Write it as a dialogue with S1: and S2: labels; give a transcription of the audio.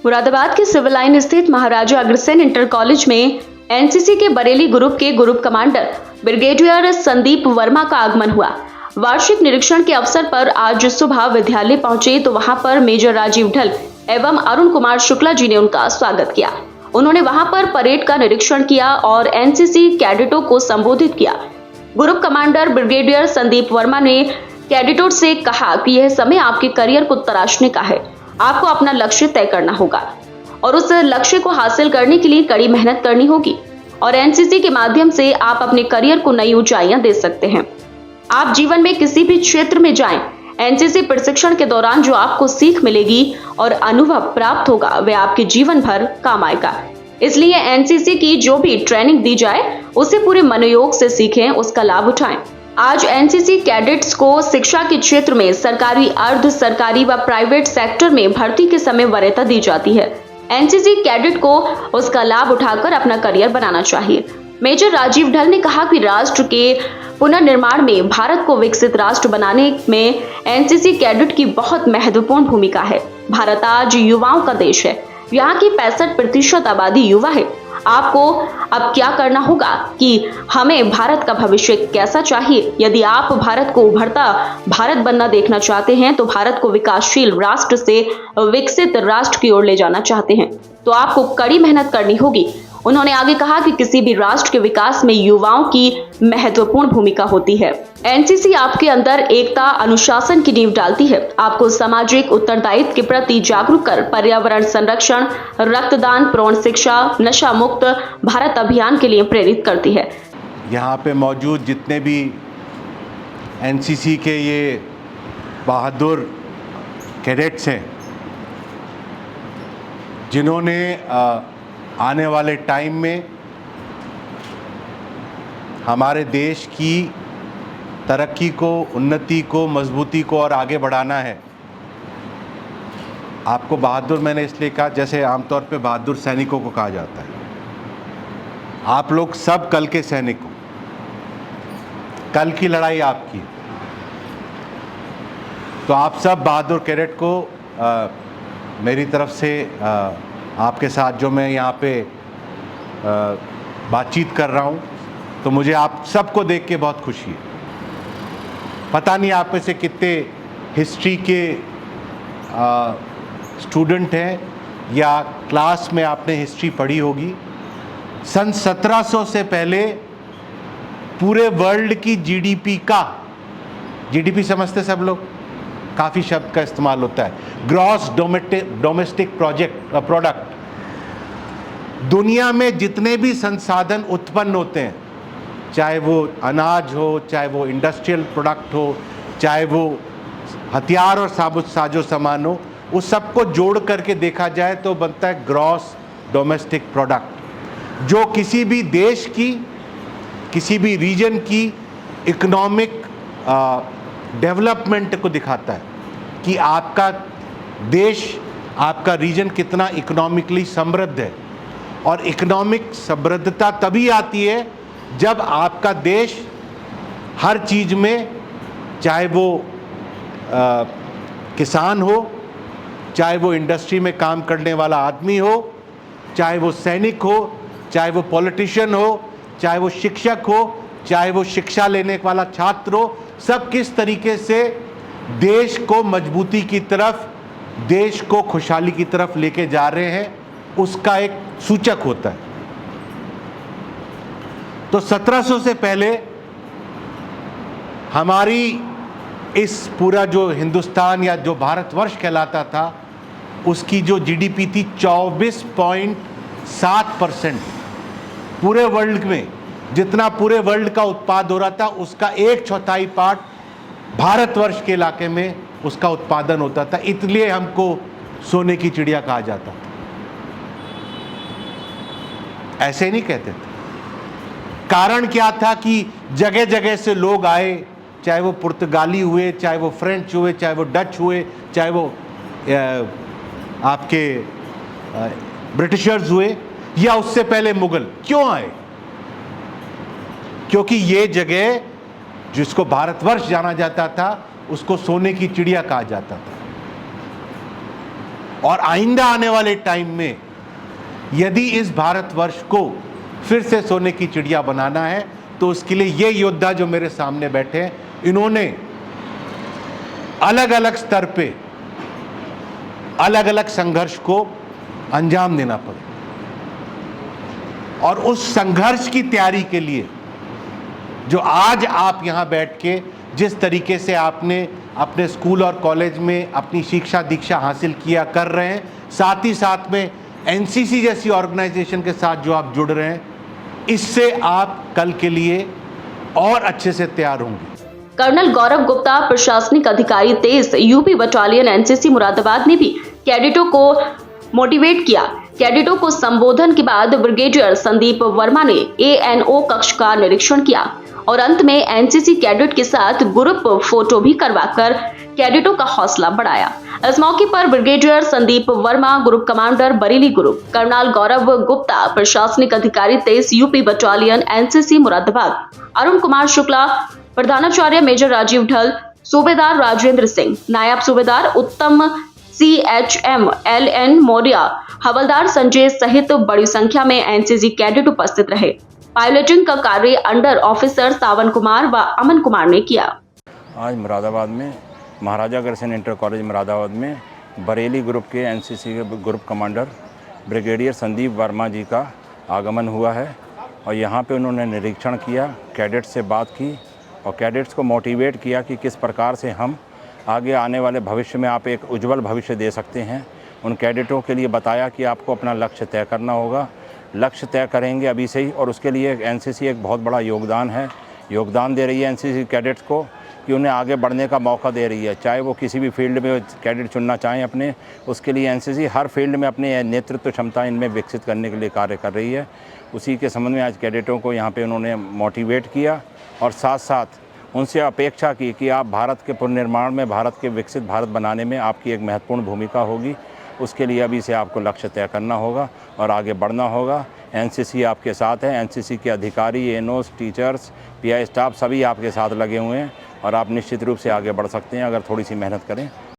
S1: मुरादाबाद के civil line स्थित महाराजा Agrasen inter college में एनसीसी के बरेली ग्रुप के group commander brigadier Sandeep Verma का आगमन हुआ। वार्षिक निरीक्षण के अवसर पर आज सुबह विद्यालय पहुंचे तो वहां पर मेजर राजीव ढल एवं अरुण कुमार शुक्ला जी ने उनका स्वागत किया। उन्होंने वहां पर परेड का निरीक्षण किया और एनसीसी कैडेटों को संबोधित किया। Group commander brigadier Sandeep Verma ने कैडेटों से कहा कि यह समय आपके करियर को तराशने का है। आपको अपना लक्ष्य तय करना होगा और उस लक्ष्य को हासिल करने के लिए कड़ी मेहनत करनी होगी और एनसीसी के माध्यम से आप अपने करियर को नई ऊंचाइयां दे सकते हैं। आप जीवन में किसी भी क्षेत्र में जाएं, एनसीसी प्रशिक्षण के दौरान जो आपको सीख मिलेगी और अनुभव प्राप्त होगा वह आपके जीवन भर काम आएगा। इसलिए एनसीसी की जो भी ट्रेनिंग दी जाए उसे पूरे मनोयोग से सीखें, उसका लाभ उठाएं। आज एनसीसी कैडेट्स को शिक्षा के क्षेत्र में सरकारी, अर्ध सरकारी व प्राइवेट सेक्टर में भर्ती के समय वरीयता दी जाती है। एनसीसी कैडेट को उसका लाभ उठाकर अपना करियर बनाना चाहिए। मेजर राजीव ढल ने कहा कि राष्ट्र के पुनर्निर्माण में, भारत को विकसित राष्ट्र बनाने में एनसीसी कैडेट की बहुत महत्वपूर्ण भूमिका है। भारत आज युवाओं का देश है। यहाँ की 65% आबादी युवा है। आपको अब क्या करना होगा कि हमें भारत का भविष्य कैसा चाहिए। यदि आप भारत को उभरता भारत बनना देखना चाहते हैं तो भारत को विकासशील राष्ट्र से विकसित राष्ट्र की ओर ले जाना चाहते हैं तो आपको कड़ी मेहनत करनी होगी। उन्होंने आगे कहा कि किसी भी राष्ट्र के विकास में युवाओं की महत्वपूर्ण भूमिका होती है। एनसीसी आपके अंदर एकता, अनुशासन की नींव डालती है। आपको सामाजिक उत्तरदायित्व के प्रति जागरूक कर पर्यावरण संरक्षण, रक्तदान, भ्रूण शिक्षा, नशा मुक्त भारत अभियान के लिए प्रेरित करती है।
S2: यहाँ पे मौजूद जितने भी एनसीसी के ये बहादुर कैडेट्स हैं, जिन्होंने आने वाले टाइम में हमारे देश की तरक्की को, उन्नति को, मजबूती को और आगे बढ़ाना है। आपको बहादुर मैंने इसलिए कहा, जैसे आमतौर पे बहादुर सैनिकों को कहा जाता है। आप लोग सब कल के सैनिक हो। कल की लड़ाई आपकी है। तो आप सब बहादुर कैडेट को मेरी तरफ से आपके साथ जो मैं यहाँ पे बातचीत कर रहा हूँ, तो मुझे आप सबको देख के बहुत खुशी है। पता नहीं आप में से कितने हिस्ट्री के स्टूडेंट हैं या क्लास में आपने हिस्ट्री पढ़ी होगी। सन 1700 से पहले पूरे वर्ल्ड की जीडीपी समझते सब लोग, काफ़ी शब्द का इस्तेमाल होता है, ग्रॉस डोमेस्टिक प्रोडक्ट। दुनिया में जितने भी संसाधन उत्पन्न होते हैं, चाहे वो अनाज हो, चाहे वो इंडस्ट्रियल प्रोडक्ट हो, चाहे वो हथियार और साजो सामान हो, उस सबको जोड़ करके देखा जाए तो बनता है ग्रॉस डोमेस्टिक प्रोडक्ट, जो किसी भी देश की, किसी भी रीजन की इकोनॉमिक डेवलपमेंट को दिखाता है कि आपका देश, आपका रीजन कितना इकोनॉमिकली समृद्ध है। और इकोनॉमिक समृद्धता तभी आती है जब आपका देश हर चीज़ में, चाहे वो किसान हो, चाहे वो इंडस्ट्री में काम करने वाला आदमी हो, चाहे वो सैनिक हो, चाहे वो पॉलिटिशियन हो, चाहे वो शिक्षक हो, चाहे वो शिक्षा लेने वाला छात्र हो, सब किस तरीके से देश को मजबूती की तरफ, देश को खुशहाली की तरफ लेके जा रहे हैं, उसका एक सूचक होता है। तो 1700 से पहले हमारी इस पूरा जो हिंदुस्तान या जो भारतवर्ष कहलाता था, उसकी जो जीडीपी थी 24.7%। पूरे वर्ल्ड में जितना पूरे वर्ल्ड का उत्पाद हो रहा था, उसका 1/4 पार्ट भारतवर्ष के इलाके में उसका उत्पादन होता था। इसलिए हमको सोने की चिड़िया कहा जाता था। ऐसे नहीं कहते थे। कारण क्या था कि जगह जगह से लोग आए, चाहे वो पुर्तगाली हुए, चाहे वो फ्रेंच हुए, चाहे वो डच हुए, चाहे वो आपके ब्रिटिशर्स हुए, या उससे पहले मुगल। क्यों आए? क्योंकि ये जगह जिसको भारतवर्ष जाना जाता था, उसको सोने की चिड़िया कहा जाता था। और आइंदा आने वाले टाइम में यदि इस भारतवर्ष को फिर से सोने की चिड़िया बनाना है तो उसके लिए ये योद्धा जो मेरे सामने बैठे हैं, इन्होंने अलग अलग स्तर पे अलग अलग संघर्ष को अंजाम देना पड़े और उस संघर्ष की तैयारी के लिए जो आज आप यहाँ बैठ के जिस तरीके से आपने अपने स्कूल और कॉलेज में अपनी शिक्षा दीक्षा हासिल किया कर रहे हैं, साथ ही साथ में एनसीसी जैसी ऑर्गेनाइजेशन के साथ जो आप जुड़ रहे हैं, इससे आप कल के लिए और अच्छे से तैयार होंगे।
S1: कर्नल गौरव गुप्ता, प्रशासनिक अधिकारी 23 यूपी बटालियन एनसीसी मुरादाबाद ने भी कैडेटों को मोटिवेट किया। कैडेटों को संबोधन के बाद ब्रिगेडियर संदीप वर्मा ने एएनओ कक्ष का निरीक्षण किया और अंत में एनसीसी कैडेट के साथ ग्रुप फोटो भी करवाकर कैडेटों का हौसला बढ़ाया। इस मौके पर brigadier Sandeep Verma, group commander Bareilly group, colonel Gaurav Gupta, प्रशासनिक अधिकारी 23 UP battalion NCC Moradabad, Arun Kumar Shukla, प्रधानाचार्य मेजर राजीव ढल, सूबेदार राजेंद्र सिंह, नायब सूबेदार उत्तम CHM LN मौर्य, हवलदार संजय सहित बड़ी संख्या में एनसीसी कैडेट उपस्थित रहे। पायलटिंग का कार्य अंडर ऑफिसर सावन कुमार व अमन कुमार ने किया।
S3: आज मुरादाबाद में महाराजा अग्रसेन इंटर कॉलेज मुरादाबाद में बरेली ग्रुप के एनसीसी के group commander brigadier Sandeep Verma ji का आगमन हुआ है और यहाँ पे उन्होंने निरीक्षण किया, कैडेट्स से बात की और कैडेट्स को मोटिवेट किया कि किस प्रकार से हम आगे आने वाले भविष्य में आप एक उज्जवल भविष्य दे सकते हैं। उन कैडेटों के लिए बताया कि आपको अपना लक्ष्य तय करना होगा, लक्ष्य तय करेंगे अभी से ही और उसके लिए एनसीसी एक बहुत बड़ा योगदान दे रही है एनसीसी कैडेट्स को कि उन्हें आगे बढ़ने का मौका दे रही है। चाहे वो किसी भी फील्ड में कैडेट चुनना चाहें अपने, उसके लिए एनसीसी हर फील्ड में अपने नेतृत्व क्षमता इनमें विकसित करने के लिए कार्य कर रही है। उसी के संबंध में आज कैडेटों को यहाँ पे उन्होंने मोटिवेट किया और साथ साथ उनसे अपेक्षा की कि आप भारत के पुनर्निर्माण में, भारत के विकसित भारत बनाने में आपकी एक महत्वपूर्ण भूमिका होगी। उसके लिए अभी से आपको लक्ष्य तय करना होगा और आगे बढ़ना होगा। एनसीसी आपके साथ है, एनसीसी के अधिकारी, एनओस, टीचर्स, पीआई स्टाफ सभी आपके साथ लगे हुए हैं और आप निश्चित रूप से आगे बढ़ सकते हैं अगर थोड़ी सी मेहनत करें।